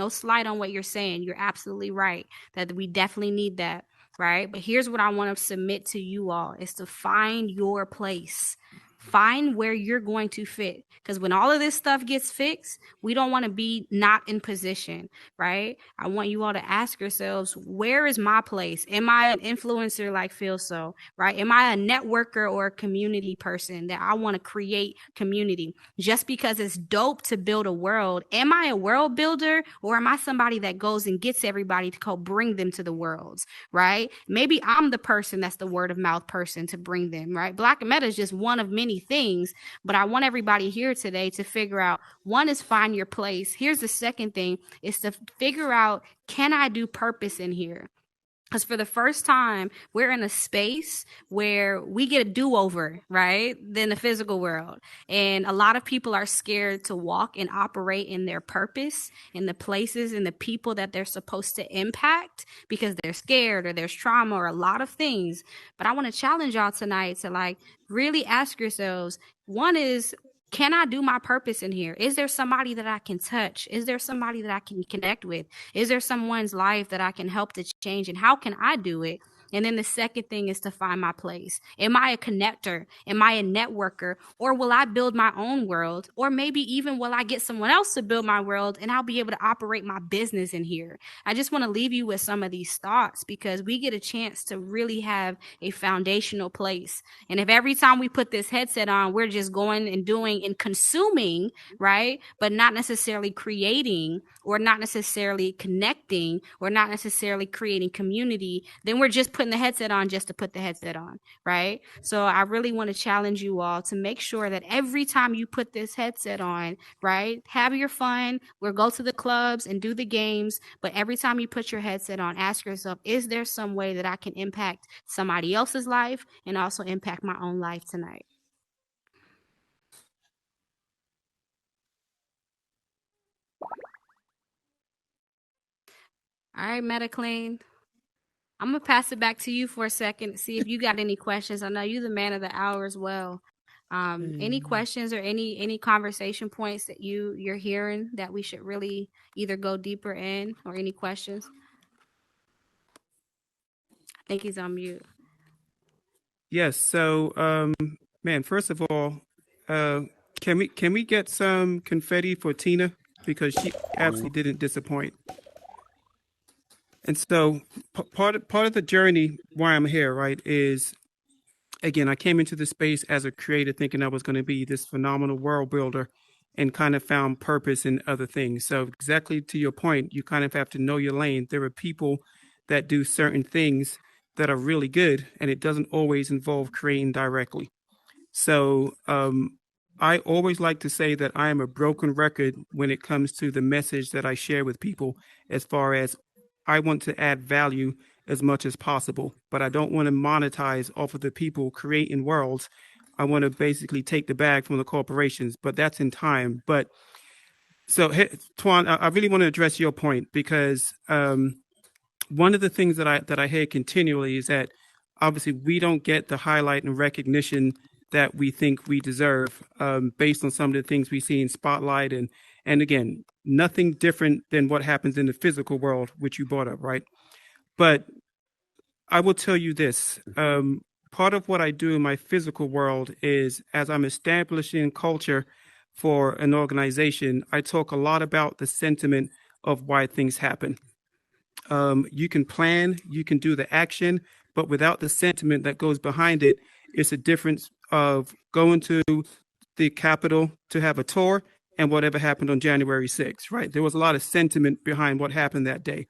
Speaker 2: slight on what you're saying. You're absolutely right that we definitely need that, right? But here's what I want to submit to you all is to find your place. Find where you're going to fit. Because when all of this stuff gets fixed, we don't want to be not in position, right? I want you all to ask yourselves, where is my place? Am I an influencer like Phil So, right? Am I a networker or a community person that I want to create community? Just because it's dope to build a world, am I a world builder or am I somebody that goes and gets everybody to go bring them to the worlds, right? Maybe I'm the person that's the word of mouth person to bring them, right? Black and Meta is just one of many things, but I want everybody here today to figure out, one is find your place. Here's the second thing is to figure out, can I do purpose in here? Because for the first time, we're in a space where we get a do-over, right? Than the physical world. And a lot of people are scared to walk and operate in their purpose, in the places and the people that they're supposed to impact because they're scared or there's trauma or a lot of things. But I want to challenge y'all tonight to like really ask yourselves, one is, can I do my purpose in here? Is there somebody that I can touch? Is there somebody that I can connect with? Is there someone's life that I can help to change? And how can I do it? And then the second thing is to find my place. Am I a connector? Am I a networker? Or will I build my own world? Or maybe even will I get someone else to build my world and I'll be able to operate my business in here? I just want to leave you with some of these thoughts because we get a chance to really have a foundational place. And if every time we put this headset on, we're just going and doing and consuming, right? But not necessarily creating or not necessarily connecting or not necessarily creating community, then we're just putting the headset on just to put the headset on, right? So I really want to challenge you all to make sure that every time you put this headset on, right, have your fun, we'll go to the clubs and do the games, but every time you put your headset on, ask yourself, is there some way that I can impact somebody else's life and also impact my own life tonight? All right, MetaClean. I'm gonna pass it back to you for a second to see if you got any questions. I know you're the man of the hour as well. Any questions or any conversation points that you're hearing that we should really either go deeper in, or any questions? I think he's on mute.
Speaker 1: Yes. So, man, first of all, uh, can we get some confetti for Tina because she absolutely didn't disappoint. And so, part of the journey why I'm here, right, is again I came into the space as a creator thinking I was going to be this phenomenal world builder, and kind of found purpose in other things. So exactly to your point, you kind of have to know your lane. There are people that do certain things that are really good, and it doesn't always involve creating directly. So I always like to say that I am a broken record when it comes to the message that I share with people, as far as I want to add value as much as possible, but I don't want to monetize off of the people creating worlds. I want to basically take the bag from the corporations, but that's in time. But so, Tuan, I really want to address your point, because one of the things that I hear continually is that obviously we don't get the highlight and recognition that we think we deserve, based on some of the things we see in Spotlight, and again, nothing different than what happens in the physical world, which you brought up, right? But I will tell you this. Part of what I do in my physical world is, as I'm establishing culture for an organization, I talk a lot about the sentiment of why things happen. You can plan, you can do the action, but without the sentiment that goes behind it, it's a difference of going to the Capitol to have a tour and whatever happened on January 6th, right? There was a lot of sentiment behind what happened that day.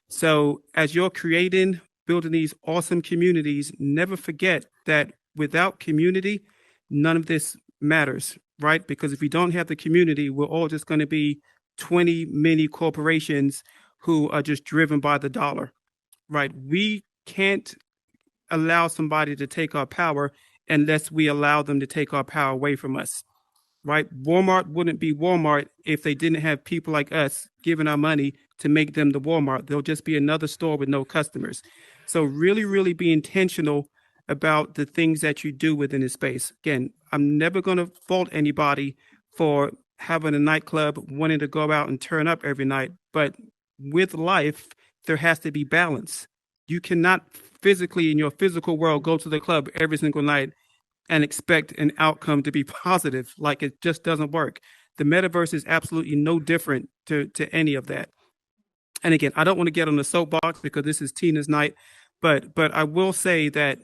Speaker 1: So as you're creating, building these awesome communities, never forget that without community, none of this matters, right? Because if we don't have the community, we're all just going to be 20 mini corporations who are just driven by the dollar, right? We can't allow somebody to take our power unless we allow them to take our power away from us, right? Walmart wouldn't be Walmart if they didn't have people like us giving our money to make them the Walmart. They'll just be another store with no customers. So really, really be intentional about the things that you do within this space. Again, I'm never going to fault anybody for having a nightclub, wanting to go out and turn up every night. But with life, there has to be balance. You cannot physically, in your physical world, go to the club every single night and expect an outcome to be positive. Like, it just doesn't work. The metaverse is absolutely no different to any of that. And again, I don't want to get on the soapbox because this is Tina's night, but I will say that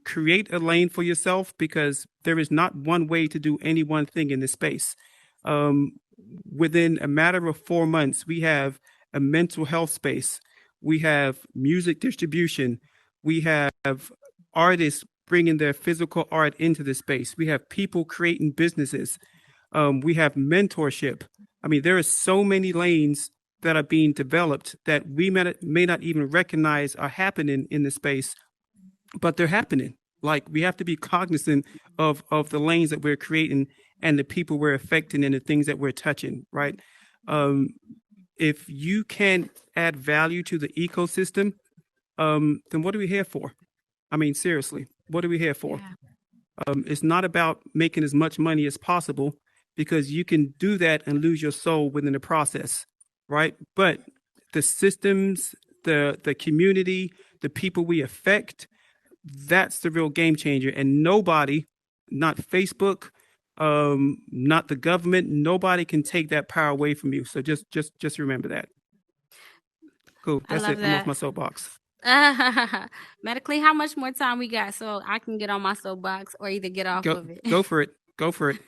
Speaker 1: create a lane for yourself, because there is not one way to do any one thing in this space. Within a matter of 4 months, we have a mental health space, we have music distribution, we have artists bringing their physical art into the space, we have people creating businesses, we have mentorship. I mean, there are so many lanes that are being developed that we may not even recognize are happening in the space, but they're happening. Like, we have to be cognizant of the lanes that we're creating and the people we're affecting and the things that we're touching, right? If you can't add value to the ecosystem, then what are we here for? I mean, seriously, what are we here for?
Speaker 2: Yeah.
Speaker 1: It's not about making as much money as possible, because you can do that and lose your soul within the process, right? But the systems, the community, the people we affect, that's the real game changer. And nobody, not Facebook, not the government, nobody can take that power away from you. So just remember that. Cool.
Speaker 2: I
Speaker 1: That's
Speaker 2: love
Speaker 1: it. I'm off
Speaker 2: that.
Speaker 1: my soapbox.
Speaker 2: Medically, how much more time we got so I can get on my soapbox or either get off of it?
Speaker 1: Go for it. Go for it.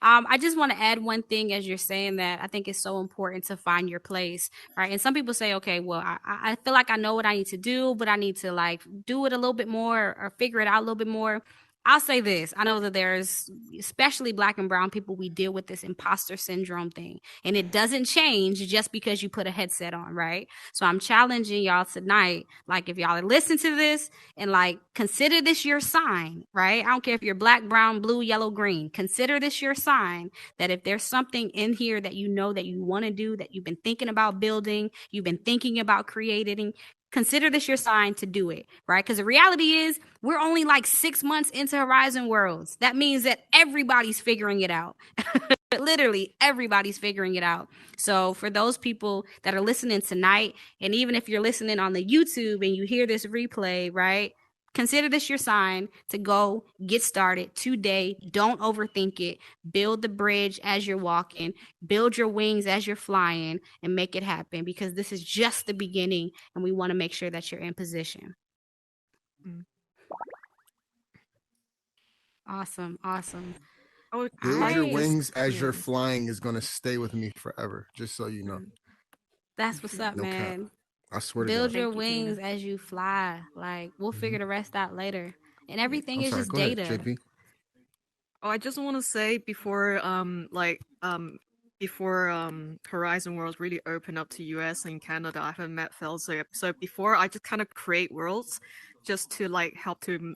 Speaker 2: I just want to add one thing as you're saying that. I think it's so important to find your place, right? And some people say, okay, well, I feel like I know what I need to do, but I need to like do it a little bit more or figure it out a little bit more. I'll say this. I know that there's, especially Black and brown people, we deal with this imposter syndrome thing. And it doesn't change just because you put a headset on, right? So I'm challenging y'all tonight. Like, if y'all are listening to this and like, consider this your sign, right? I don't care if you're Black, brown, blue, yellow, green. Consider this your sign that if there's something in here that you know that you want to do, that you've been thinking about building, you've been thinking about creating, consider this your sign to do it, right? Because the reality is we're only like 6 months into Horizon Worlds. That means that everybody's figuring it out. Literally, everybody's figuring it out. So for those people that are listening tonight, and even if you're listening on the YouTube and you hear this replay, right? Consider this your sign to go get started today. Don't overthink it. Build the bridge as you're walking. Build your wings as you're flying and make it happen, because this is just the beginning and we want to make sure that you're in position. Awesome. Awesome.
Speaker 6: Oh,
Speaker 3: Build your
Speaker 6: like just
Speaker 3: wings as you're
Speaker 6: yeah.
Speaker 3: flying is gonna stay with me forever. Just so you know.
Speaker 2: That's what's up,
Speaker 3: No cap.
Speaker 2: man.
Speaker 3: I swear to
Speaker 2: Build
Speaker 3: God.
Speaker 2: your
Speaker 6: Thank you, Tina.
Speaker 2: wings as you fly. Like, we'll figure the rest out later. And everything
Speaker 3: I'm
Speaker 2: is
Speaker 3: sorry.
Speaker 2: just
Speaker 3: Go ahead,
Speaker 2: data.
Speaker 3: JP.
Speaker 10: Oh, I just want to say before Horizon Worlds really opened up to US and Canada, I haven't met Phil. So before I just kind of create worlds just to like help to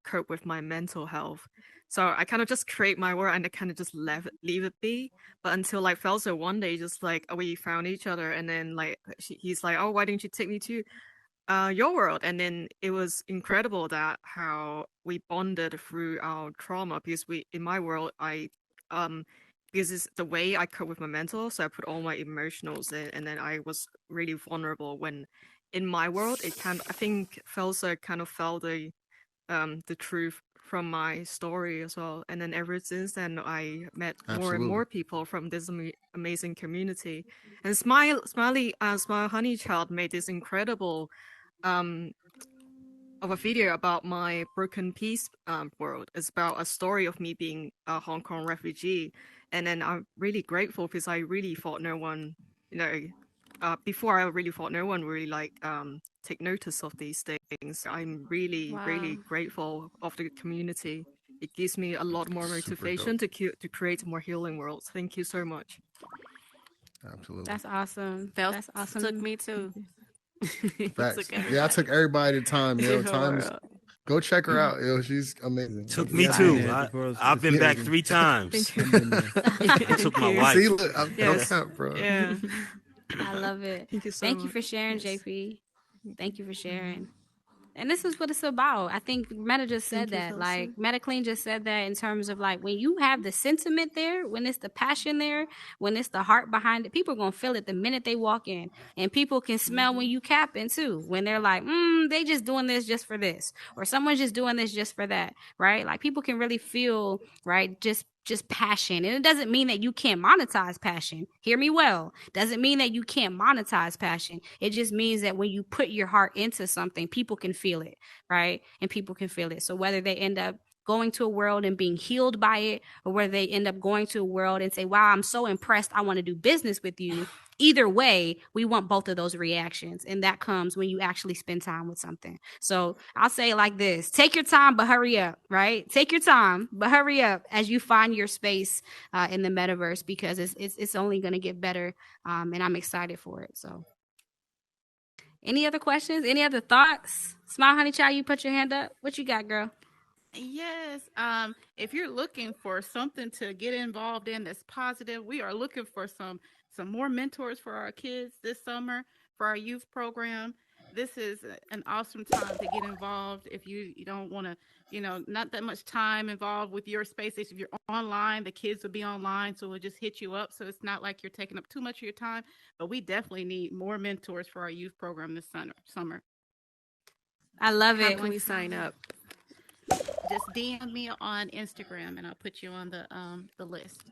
Speaker 10: cope with my mental health. So I kind of just create my world and I kind of just leave it be. But until like Felso one day just like we found each other and then like he's like, oh, why didn't you take me to your world? And then it was incredible that how we bonded through our trauma because we in my world I because it's the way I cope with my mental, so I put all my emotionals in, and then I was really vulnerable when in my world it kind I think Felsa kind of felt the truth from my story as well. And then ever since then I met more and
Speaker 3: Absolutely.
Speaker 10: more people from this amazing community. And Smile Honey Child made this incredible um of a video about my broken peace world. It's about a story of me being a Hong Kong refugee, and then I'm really grateful because I really thought no one, you know, before I really thought no one really like take notice of these things. I'm really really
Speaker 2: Wow.
Speaker 10: grateful of the community. It gives me a lot more
Speaker 3: Super
Speaker 10: motivation
Speaker 3: dope.
Speaker 10: to create more healing worlds. Thank you so much.
Speaker 3: Absolutely.
Speaker 2: That's awesome.
Speaker 6: Felt
Speaker 2: That's
Speaker 6: took
Speaker 2: awesome.
Speaker 6: me too. He
Speaker 3: Facts.
Speaker 6: took
Speaker 3: Yeah, I
Speaker 6: everybody.
Speaker 3: took everybody to time, yo.
Speaker 6: To her
Speaker 3: Times.
Speaker 6: world.
Speaker 3: Go check her out, yo. She's amazing.
Speaker 11: Took
Speaker 7: Yeah,
Speaker 11: me
Speaker 7: I've been
Speaker 11: too.
Speaker 7: there. The world's
Speaker 11: I've
Speaker 7: it's
Speaker 11: been back
Speaker 7: amazing.
Speaker 11: 3 times.
Speaker 10: Thank you.
Speaker 7: I've been there.
Speaker 11: I took my
Speaker 10: Thank you.
Speaker 11: wife.
Speaker 3: See, look, no
Speaker 10: Yes.
Speaker 3: cap, bro.
Speaker 10: Yeah.
Speaker 2: I love it.
Speaker 10: Thank you so
Speaker 2: Thank you
Speaker 10: much.
Speaker 2: for sharing,
Speaker 10: Yes.
Speaker 2: JP. Thank you for sharing. And this is what it's about. I think Meta just said
Speaker 10: Thank you,
Speaker 2: that.
Speaker 10: Felsa.
Speaker 2: Like, Meta Clean just said that in terms of like when you have the sentiment there, when it's the passion there, when it's the heart behind it, people are gonna feel it the minute they walk in. And people can smell when you capping too. When they're like, they just doing this just for this, or someone's just doing this just for that, right? Like people can really feel, right, just passion. And it doesn't mean that you can't monetize passion. Hear me well. Doesn't mean that you can't monetize passion. It just means that when you put your heart into something, people can feel it, right? And people can feel it. So whether they end up going to a world and being healed by it, or whether they end up going to a world and say, wow, I'm so impressed, I want to do business with you. Either way, we want both of those reactions. And that comes when you actually spend time with something. So I'll say it like this: take your time, but hurry up, right? Take your time, but hurry up as you find your space in the metaverse, because it's only going to get better. And I'm excited for it. So any other questions? Any other thoughts? Smile Honey Child, you put your hand up. What you got, girl?
Speaker 12: Yes. If you're looking for something to get involved in that's positive, we are looking for some more mentors for our kids this summer for our youth program. This is an awesome time to get involved. If you don't want to, not that much time involved with your spaces. If you're online, the kids will be online, so we'll just hit you up. So it's not like you're taking up too much of your time. But we definitely need more mentors for our youth program this summer.
Speaker 2: I love
Speaker 6: How
Speaker 2: it.
Speaker 6: can we sign up?
Speaker 12: Just DM me on Instagram and I'll put you on the list.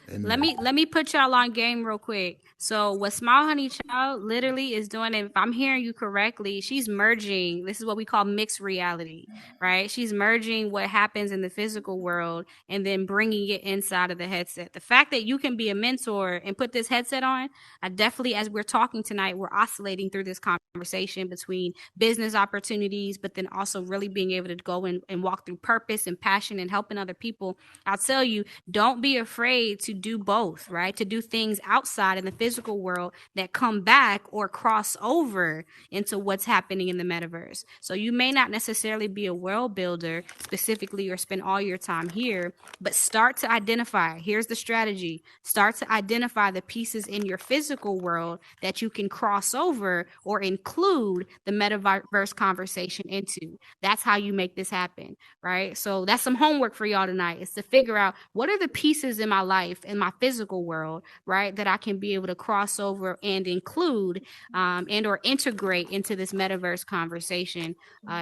Speaker 2: Let me put y'all on game real quick. So what Small Honey Child literally is doing, and if I'm hearing you correctly, she's merging. This is what we call mixed reality, right? She's merging what happens in the physical world and then bringing it inside of the headset. The fact that you can be a mentor and put this headset on, I definitely, as we're talking tonight, we're oscillating through this conversation between business opportunities, but then also really being able to go and walk through purpose and passion and helping other people. I'll tell you, don't be afraid to do both, right? To do things outside in the physical world that come back or cross over into what's happening in the metaverse. So you may not necessarily be a world builder specifically or spend all your time here, but start to identify. Here's the strategy. Start to identify the pieces in your physical world that you can cross over or include the metaverse conversation into. That's how you make this happen, right? So that's some homework for y'all tonight, is to figure out what are the pieces in my life, in my physical world, right, that I can be able to cross over and include and or integrate into this metaverse conversation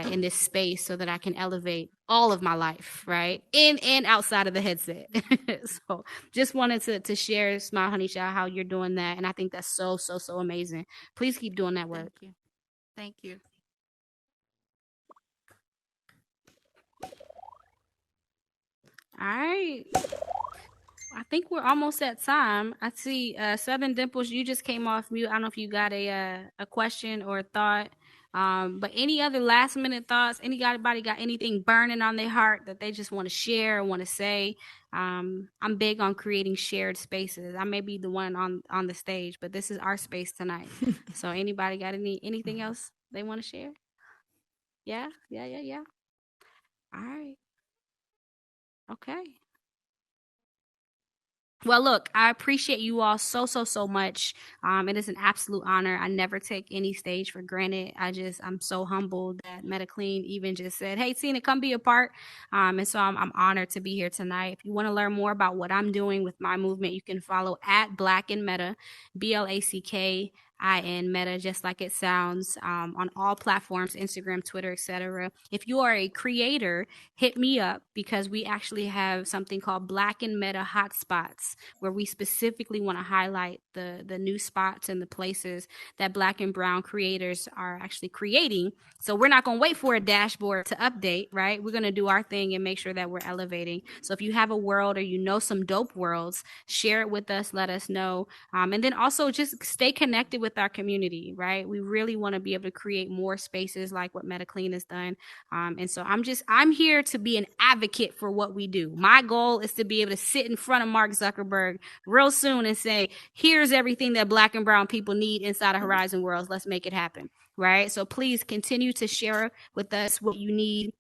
Speaker 2: in this space, so that I can elevate all of my life, right, in and outside of the headset. So just wanted to share, Smile Honey Child, how you're doing that. And I think that's so amazing. Please keep doing that work.
Speaker 12: Thank you. Thank you.
Speaker 2: All right. I think we're almost at time. I see Southern Dimples, you just came off mute. I don't know if you got a question or a thought. But any other last minute thoughts? Anybody got anything burning on their heart that they just want to share or want to say? I'm big on creating shared spaces. I may be the one on the stage, but this is our space tonight. So anybody got anything else they want to share? Yeah. All right. Okay. Well, look, I appreciate you all so much. It is an absolute honor. I never take any stage for granted. I'm so humbled that MetaClean even just said, "Hey, Tina, come be a part." And so I'm honored to be here tonight. If you want to learn more about what I'm doing with my movement, you can follow at Black and Meta, BLACKIN Meta, just like it sounds, on all platforms, Instagram, Twitter, etc. If you are a creator, hit me up because we actually have something called Black and Meta Hotspots, where we specifically want to highlight the new spots and the places that Black and Brown creators are actually creating. So we're not going to wait for a dashboard to update, right? We're going to do our thing and make sure that we're elevating. So if you have a world or you know some dope worlds, share it with us, let us know. And then also just stay connected with our community, right? We really want to be able to create more spaces like what MetaClean has done. And so I'm here to be an advocate for what we do. My goal is to be able to sit in front of Mark Zuckerberg real soon and say, here's everything that Black and Brown people need inside of Horizon Worlds. Let's make it happen. Right. So please continue to share with us what you need,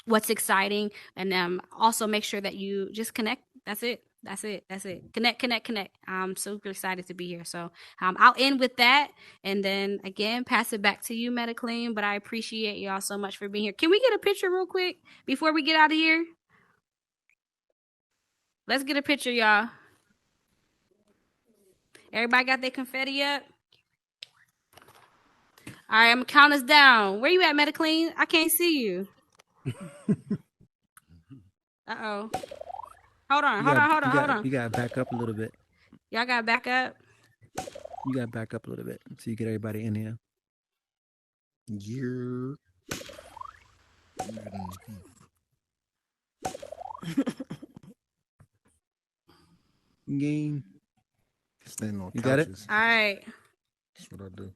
Speaker 2: what's exciting, and also make sure that you just connect. That's it. Connect. I'm super excited to be here. So I'll end with that and then again pass it back to you, MetaClean. But I appreciate y'all so much for being here. Can we get a picture real quick before we get out of here? Let's get a picture, y'all. Everybody got their confetti up? All right, I'm gonna count us down. Where you at, MetaClean? I can't see you. Uh-oh. Hold on.
Speaker 7: You gotta back up a little bit.
Speaker 2: Y'all gotta back up?
Speaker 7: You gotta back up a little bit so you get everybody in here.
Speaker 3: Yeah.
Speaker 7: Game.
Speaker 3: Standing on
Speaker 7: You got it?
Speaker 3: couches.
Speaker 2: All right.
Speaker 3: That's what I do.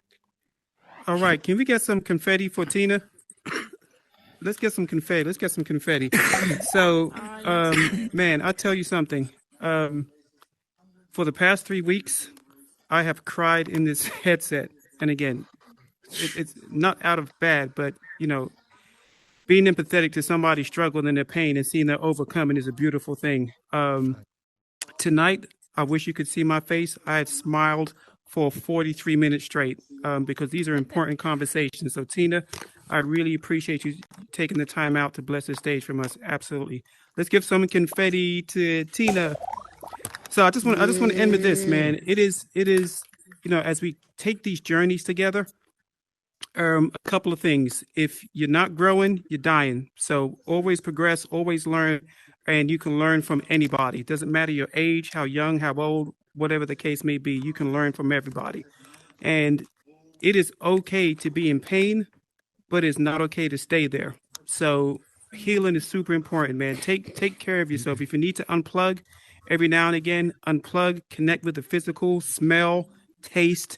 Speaker 1: All right, can we get some confetti for Tina? Let's get some confetti. So, man, I'll tell you something. For the past 3 weeks, I have cried in this headset. And again, it's not out of bad, but, you know, being empathetic to somebody struggling in their pain and seeing them overcoming is a beautiful thing. Tonight, I wish you could see my face. I had smiled for 43 minutes straight because these are important conversations. So, Tina, I really appreciate you taking the time out to bless the stage from us. Absolutely. Let's give some confetti to Tina. So I just want to end with this, man. It is, you know, as we take these journeys together, a couple of things. If you're not growing, you're dying. So always progress, always learn, and you can learn from anybody. It doesn't matter your age, how young, how old, whatever the case may be, you can learn from everybody. And it is okay to be in pain, but it's not okay to stay there. So healing is super important, man. Take care of yourself. If you need to unplug every now and again, unplug, connect with the physical, smell, taste,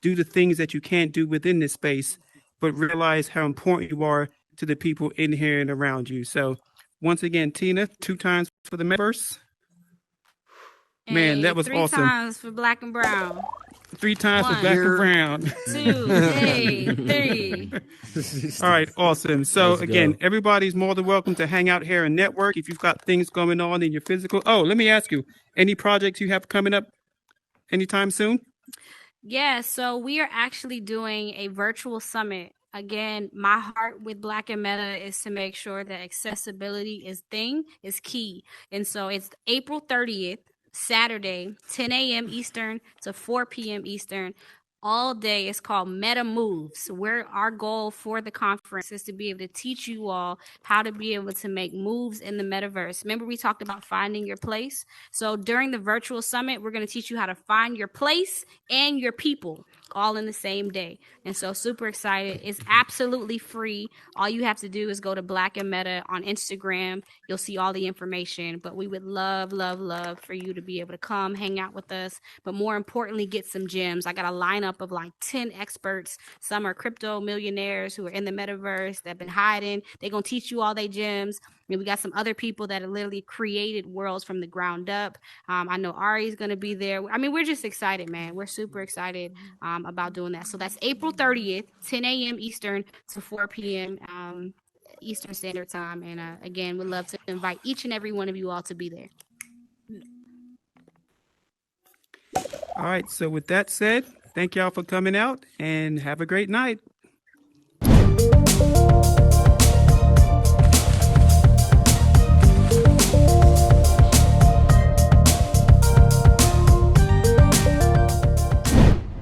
Speaker 1: do the things that you can't do within this space, but realize how important you are to the people in here and around you. So once again, Tina, 2 times for the Metaverse. Man, that was
Speaker 2: 3
Speaker 1: awesome.
Speaker 2: 3 times for Black and Brown.
Speaker 1: 3 times for
Speaker 2: 1,
Speaker 1: Black and Brown.
Speaker 2: 2, hey, 3.
Speaker 1: All right, awesome. So
Speaker 11: Let's
Speaker 1: again,
Speaker 11: go.
Speaker 1: everybody's more than welcome to hang out here and network if you've got things going on in your physical. Oh, let me ask you, any projects you have coming up anytime soon?
Speaker 2: Yeah, so we are actually doing a virtual summit. Again, my heart with Black and Meta is to make sure that accessibility is key. And so it's April 30th, Saturday, 10 a.m. Eastern to 4 p.m. Eastern. All day. It's called Meta Moves. Where our goal for the conference is to be able to teach you all how to be able to make moves in the metaverse. Remember, we talked about finding your place. So during the virtual summit, we're going to teach you how to find your place and your people. all in the same day. And so super excited. It's absolutely free. All you have to do is go to Black and Meta on Instagram. You'll see all the information. But we would love, love, love for you to be able to come hang out with us. But more importantly, get some gems. I got a lineup of like 10 experts. Some are crypto millionaires who are in the metaverse that have been hiding. They're going to teach you all their gems. And we got some other people that have literally created worlds from the ground up. I know Ari's going to be there. I mean, we're just excited, man. We're super excited about doing that. So that's April 30th, 10 a.m. Eastern to 4 p.m. Eastern Standard Time. And again, we'd love to invite each and every one of you all to be there.
Speaker 1: All right. So with that said, thank y'all for coming out and have a great night.